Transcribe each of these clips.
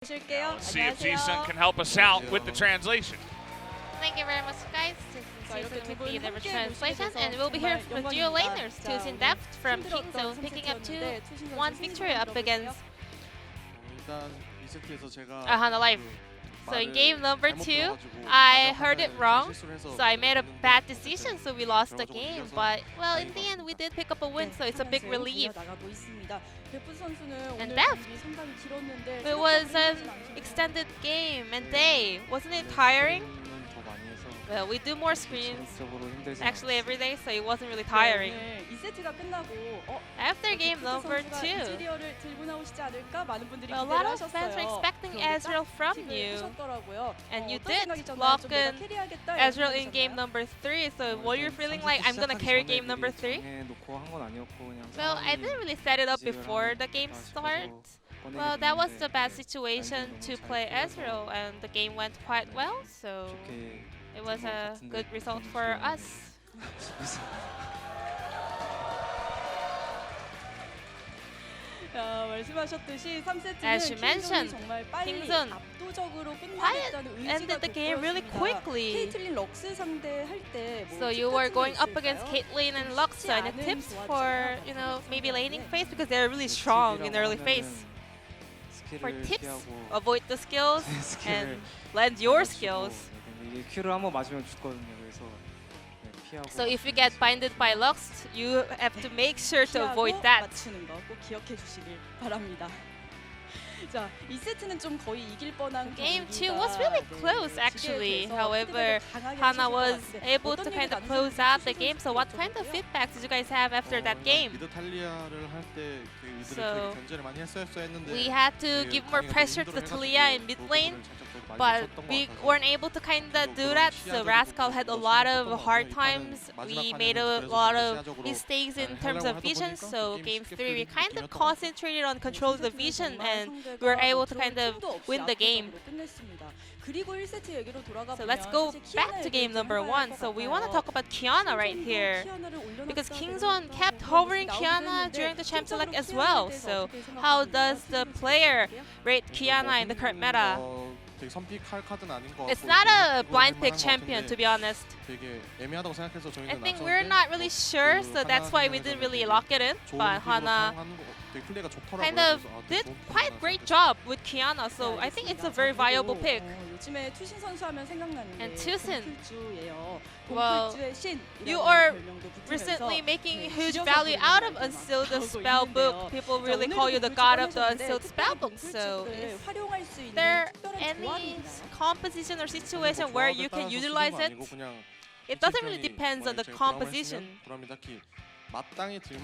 Let's see if 안녕하세요. TusiN can help us out with the translation. Thank you very much, guys. This is 이렇게 TusiN 두 with 분 the 함께 translation, 모시게 and 돼서 we'll be here 정말 with duo 영광입니다. laners, 자, TusiN 오늘 Deft from 힘들었던 Kingzone, picking up 세트였는데 투신 2-1 선수 victory 승리 up against 일단 이 세트에서 제가 Hana Life. So in game number 2, I heard it wrong, so I made a bad decision, so we lost the game. But well, in the end, we did pick up a win, so it's a big relief. And Deft, it was an extended game and day. Wasn't it tiring? Well, we do more screens actually every day, so it wasn't really tiring. After game number 2, a lot of fans were expecting Ezreal from you, and you did lock in Ezreal in game number 3. So were you feeling like I'm gonna carry game number 3? Well, I didn't really set it up before the game starts. Well, that was the bad situation to play Ezreal, and the game went quite well, so it was a good result for us. As you mentioned, Kingzone ended the game really quickly. So you were going up against Caitlyn and Lux. So any tips for maybe laning phase, because they're really strong in early phase? For tips, avoid the skills and land your skills. So if you get binded by Lux, you have to make sure to avoid that. Game 2 was really close actually. However, Hana was able to kind of close out the game. So what kind of feedback did you guys have after that game? So we had to give more pressure to Talia in mid lane, but we weren't able to kind of do that. So Rascal had a lot of hard times. We made a lot of mistakes in terms of vision. So game 3 we kind of concentrated on controlling the vision, and we were able to kind of win the game. So let's go back to game number 1. So we want to talk about Qiyana right here, because Kingzone kept hovering Qiyana during the champ select as well. So how does the player rate Qiyana in the current meta? It's not a blind pick champion, to be honest. I think we're not really sure, so that's why we didn't really lock it in. But Hana kind of did quite great job with Qiyana, so I think it's a very viable pick. And TusiN, well, you are recently making huge value out of Unsealed Spellbook. People really call you the god of the Unsealed Spellbook. So is there any composition or situation where you can utilize it? It doesn't really depend on the composition.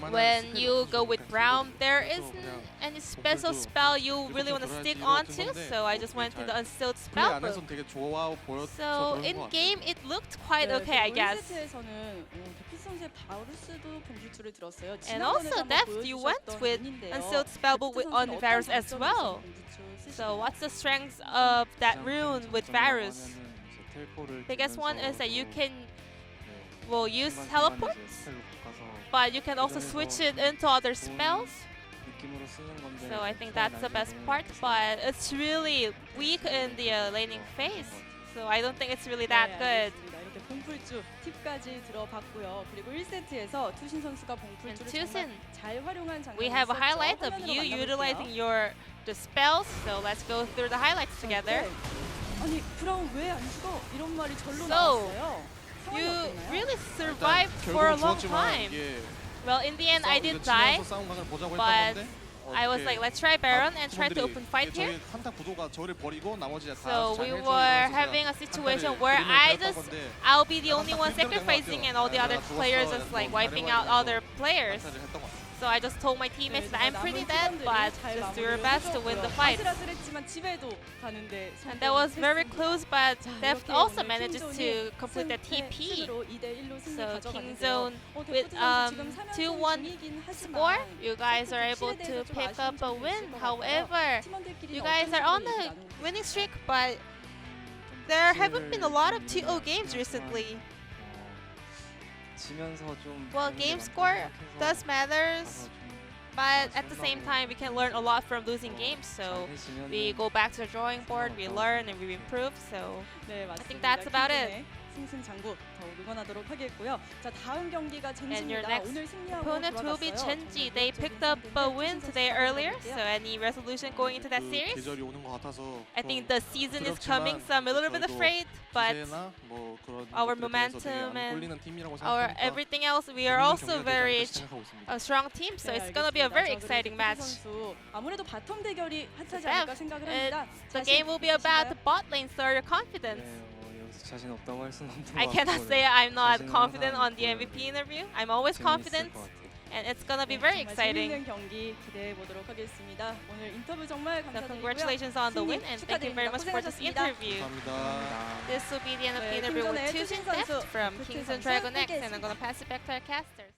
When you go with Brown, there isn't any special spell you really want to stick onto, so I just went to the Unsealed Spellbook. So in game, it looked quite okay, I guess. And also Deft, you went with Unsealed Spellbook on Varus as well. So what's the strength of that rune with Varus? Biggest one is that you can use teleports, but you can also switch it into other spells. So I think that's the best part, but it's really weak in the laning phase. So I don't think it's really that good. And TusiN, we have a highlight of you utilizing the spells, so let's go through the highlights together. So you really survived for a long time. Well, in the end, I did die, but I was like, let's try Baron and try to open fight here. So we were having a situation where I'll be the only one sacrificing, and all the other players just like wiping out other players. So I just told my teammates that I'm pretty dead, but just do your best to win the fight. And that was very close, but Deft also manages to complete the TP. So Kingzone with 2-1 score, you guys are able to pick up a win. However, you guys are on the winning streak, but there haven't been a lot of 2-0 games recently. Well, game score does matter, But at the same time, we can learn a lot from losing games. So we go back to the drawing board, we learn and we improve. So 네, I 맞습니다. think that's about it. 승승장구 더욱 응원하도록 하겠고요. 자, 다음 경기가 And your 젠지입니다. next 오늘 승리하고 opponent will be 돌아갔어요. Chenji. They picked up a win today earlier. So any resolution going into that 그 series? 계절이 오는 것 같아서 I think the season is 두렵지만 coming, so I'm a little bit 저희도 afraid. But 기세나 뭐 그런 our 것들에 대해서 되게 momentum 안 and 꼴리는 팀이라고 our 생각하니까 everything else, we are 재밌는 also 경기가 되지 very 않을까 생각하고 있습니다. a strong team. So 네, it's gonna be a 알겠습니다. very 자, 그리고 exciting 득점 match. 선수, 아무래도 바텀 대결이 핫하지 Deft, 않을까 생각을 합니다. The 자신 game will be about the 있으신가요? bot lane, so your confidence. 여기서 자신 없다고 할 수는 없는 것 I cannot 같고, say I'm not 자신은 confident 항상 on the 보여요. MVP interview. I'm always 재미있을 confident, 것 같아요. and it's gonna be 네, very 정말 exciting. 재밌는 경기 기대해 보도록 하겠습니다. 오늘 인터뷰 정말 So 감사드리고요. congratulations on the 승리 win, and thank you very much for this 축하드립니다. interview. 감사합니다. This will be the end of the 네, interview with 팀전의 TusiN TusiN 선수, Deft from Deft Kings and 선수 Dragon X, and I'm 함께했습니다. gonna pass it back to our caster.